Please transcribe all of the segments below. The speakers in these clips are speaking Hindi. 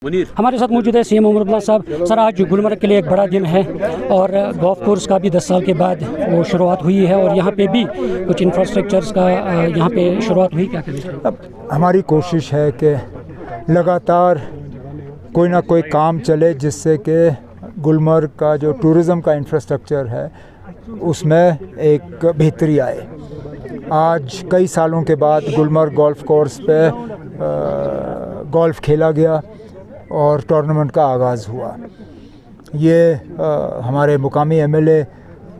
हमारे साथ मौजूद है सीएम उमर अब्दुल्ला साहब। सर, आज गुलमर्ग के लिए एक बड़ा दिन है और गोल्फ कोर्स का भी 10 साल के बाद वो शुरुआत हुई है और यहाँ पे भी कुछ इंफ्रास्ट्रक्चर्स का यहाँ पे शुरुआत हुई। क्या करें? अब हमारी कोशिश है कि लगातार कोई ना कोई काम चले जिससे कि गुलमर्ग का जो टूरिज़म का इंफ्रास्ट्रक्चर है उसमें एक बेहतरी आए। आज कई सालों के बाद गुलमर्ग गोल्फ कोर्स पे गोल्फ खेला गया और टूर्नामेंट का आगाज़ हुआ। ये हमारे मुकामी एमएलए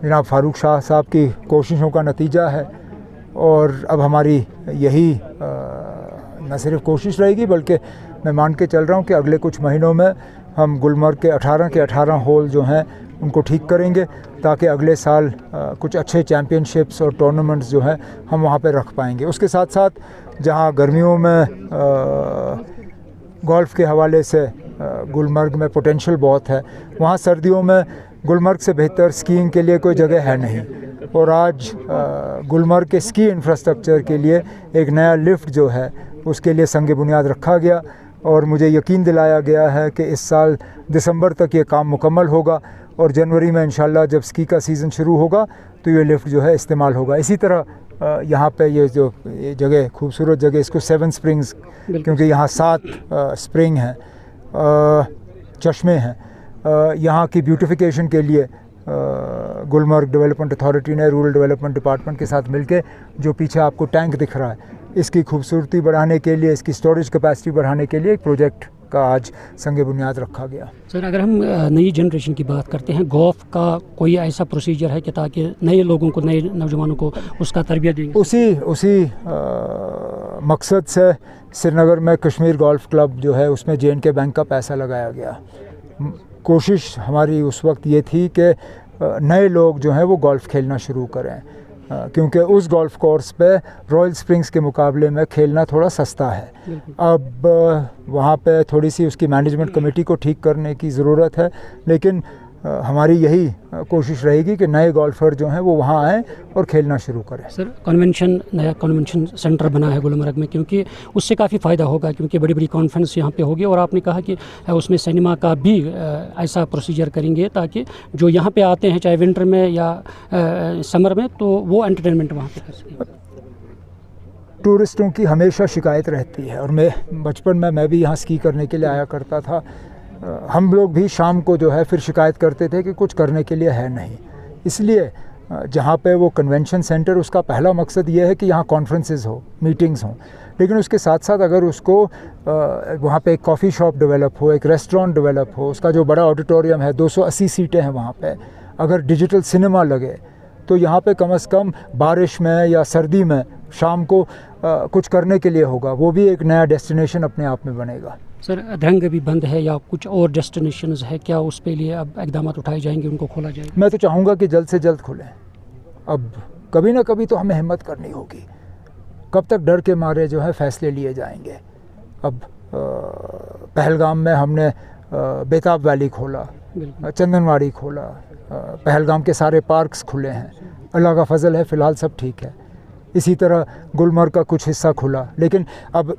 जनाब फारूक शाह साहब की कोशिशों का नतीजा है और अब हमारी यही न सिर्फ कोशिश रहेगी बल्कि मैं मान के चल रहा हूँ कि अगले कुछ महीनों में हम गुलमर्ग के 18 होल जो हैं उनको ठीक करेंगे ताकि अगले साल कुछ अच्छे चैम्पियनशिप्स और टूर्नामेंट्स जो हैं हम वहाँ पे रख पाएंगे। उसके साथ साथ जहाँ गर्मियों में गोल्फ़ के हवाले से गुलमर्ग में पोटेंशियल बहुत है, वहाँ सर्दियों में गुलमर्ग से बेहतर स्कीइंग के लिए कोई जगह है नहीं। और आज गुलमर्ग के स्की इंफ्रास्ट्रक्चर के लिए एक नया लिफ्ट जो है उसके लिए संग बुनियाद रखा गया और मुझे यकीन दिलाया गया है कि इस साल दिसंबर तक ये काम मुकम्मल होगा और जनवरी में इंशाल्लाह जब स्की का सीज़न शुरू होगा तो ये लिफ्ट जो है इस्तेमाल होगा। इसी तरह यहाँ पे ये जगह खूबसूरत जगह, इसको 7 स्प्रिंग्स, क्योंकि यहाँ 7 स्प्रिंग हैं, चश्मे हैं। यहाँ की ब्यूटिफिकेशन के लिए गुलमर्ग डेवलपमेंट अथॉरिटी ने रूरल डेवलपमेंट डिपार्टमेंट के साथ मिलके जो पीछे आपको टैंक दिख रहा है इसकी खूबसूरती बढ़ाने के लिए, इसकी स्टोरेज कैपेसिटी बढ़ाने के लिए एक प्रोजेक्ट का आज संग बुनियाद रखा गया। सर, अगर हम नई जनरेशन की बात करते हैं, गोल्फ का कोई ऐसा प्रोसीजर है कि ताकि नए लोगों को, नए नौजवानों को उसका तरबियत देंगे? उसी मकसद से श्रीनगर में कश्मीर गोल्फ क्लब जो है उसमें J&K बैंक का पैसा लगाया गया। कोशिश हमारी उस वक्त ये थी कि नए लोग जो हैं वो गोल्फ़ खेलना शुरू करें, क्योंकि उस गोल्फ़ कोर्स पे रॉयल स्प्रिंग्स के मुकाबले में खेलना थोड़ा सस्ता है। अब वहाँ पे थोड़ी सी उसकी मैनेजमेंट कमेटी को ठीक करने की ज़रूरत है, लेकिन हमारी यही कोशिश रहेगी कि नए गोल्फ़र जो हैं वो वहाँ आएँ और खेलना शुरू करें। सर, नया कन्वेंशन सेंटर बना है गुलमर्ग में, क्योंकि उससे काफ़ी फ़ायदा होगा, क्योंकि बड़ी बड़ी कॉन्फ्रेंस यहाँ पे होगी और आपने कहा कि उसमें सिनेमा का भी ऐसा प्रोसीजर करेंगे ताकि जो यहाँ पे आते हैं चाहे विंटर में या समर में तो वो एंटरटेनमेंट वहाँ पे कर सकें। टूरिस्टों की हमेशा शिकायत रहती है और बचपन में मैं भी यहाँ स्की करने के लिए आया करता था। हम लोग भी शाम को जो है फिर शिकायत करते थे कि कुछ करने के लिए है नहीं। इसलिए जहाँ पे वो कन्वेंशन सेंटर, उसका पहला मकसद ये है कि यहाँ कॉन्फ्रेंसेस हो, मीटिंग्स हों, लेकिन उसके साथ साथ अगर उसको वहाँ पे एक कॉफ़ी शॉप डेवलप हो, एक रेस्टोरेंट डेवलप हो, उसका जो बड़ा ऑडिटोरियम है 280 सीटें हैं वहाँ पे, अगर डिजिटल सिनेमा लगे तो यहाँ पे कम से कम बारिश में या सर्दी में शाम को कुछ करने के लिए होगा। वो भी एक नया डेस्टिनेशन अपने आप में बनेगा। सर, अधरंग भी बंद है या कुछ और डेस्टिनेशंस है, क्या उस पे लिए अब इक़दाम उठाए जाएंगे, उनको खोला जाएगा? मैं तो चाहूँगा कि जल्द से जल्द खुलें। अब कभी ना कभी तो हमें हिम्मत करनी होगी। कब तक डर के मारे जो है फ़ैसले लिए जाएंगे? अब पहलगाम में हमने बेताब वैली खोला, चंदनवाड़ी खोला, पहलगाम के सारे पार्क्स खुले हैं, अल्लाह का फजल है फ़िलहाल सब ठीक है। इसी तरह गुलमर्ग का कुछ हिस्सा खुला, लेकिन अब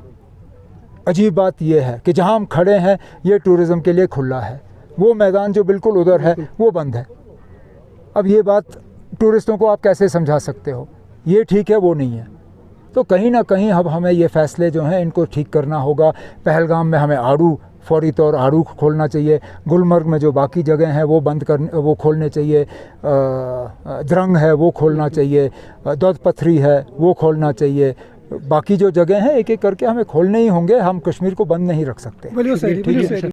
अजीब बात यह है कि जहां हम खड़े हैं ये टूरिज़म के लिए खुला है, वो मैदान जो बिल्कुल उधर है वो बंद है। अब ये बात टूरिस्टों को आप कैसे समझा सकते हो? ये ठीक है, वो नहीं है। तो कहीं ना कहीं अब हमें ये फ़ैसले जो हैं इनको ठीक करना होगा। पहलगाम में हमें आड़ू, फौरी तौर आड़ू खोलना चाहिए। गुलमर्ग में जो बाकी जगह हैं वो खोलने चाहिए। द्रंग है वो खोलना चाहिए, दौद पथरी है वो खोलना चाहिए। बाकी जो जगह हैं एक एक करके हमें खोलने ही होंगे। हम कश्मीर को बंद नहीं रख सकते।